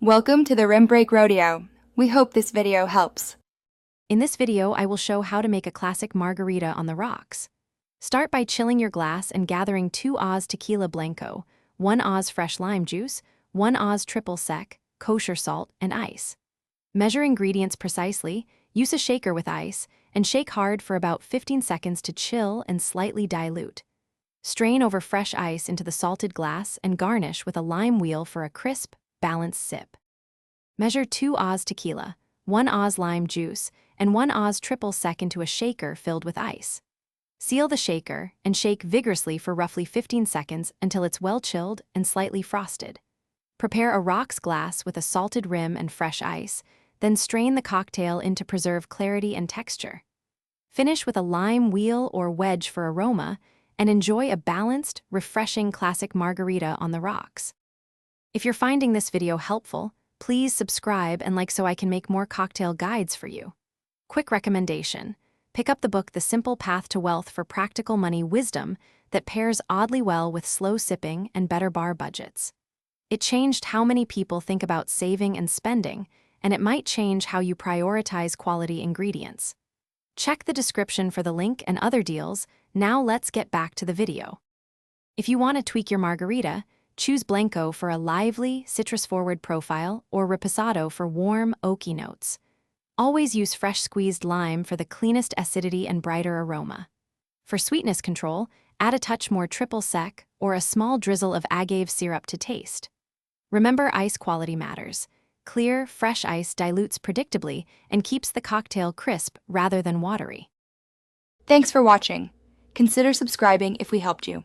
Welcome to the Rim Break Rodeo. We hope this video helps. In this video, I will show how to make a classic margarita on the rocks. Start by chilling your glass and gathering 2 Oz tequila blanco, 1 Oz fresh lime juice, 1 Oz triple sec, kosher salt, and ice. Measure ingredients precisely, use a shaker with ice, and shake hard for about 15 seconds to chill and slightly dilute. Strain over fresh ice into the salted glass and garnish with a lime wheel for a crisp, balanced sip. Measure 2 Oz tequila, 1 Oz lime juice, and 1 Oz triple sec into a shaker filled with ice. Seal the shaker and shake vigorously for roughly 15 seconds until it's well chilled and slightly frosted. Prepare a rocks glass with a salted rim and fresh ice, then strain the cocktail in to preserve clarity and texture. Finish with a lime wheel or wedge for aroma, and enjoy a balanced, refreshing classic margarita on the rocks. If you're finding this video helpful, please subscribe and like so I can make more cocktail guides for you. Quick recommendation: pick up the book The Simple Path to Wealth for practical money wisdom that pairs oddly well with slow sipping and better bar budgets. It changed how many people think about saving and spending, and it might change how you prioritize quality ingredients. Check the description for the link and other deals. Now let's get back to the video. If you want to tweak your margarita, choose Blanco for a lively, citrus-forward profile or Reposado for warm, oaky notes. Always use fresh squeezed lime for the cleanest acidity and brighter aroma. For sweetness control, add a touch more triple sec or a small drizzle of agave syrup to taste. Remember, ice quality matters. Clear, fresh ice dilutes predictably and keeps the cocktail crisp rather than watery. Thanks for watching. Consider subscribing if we helped you.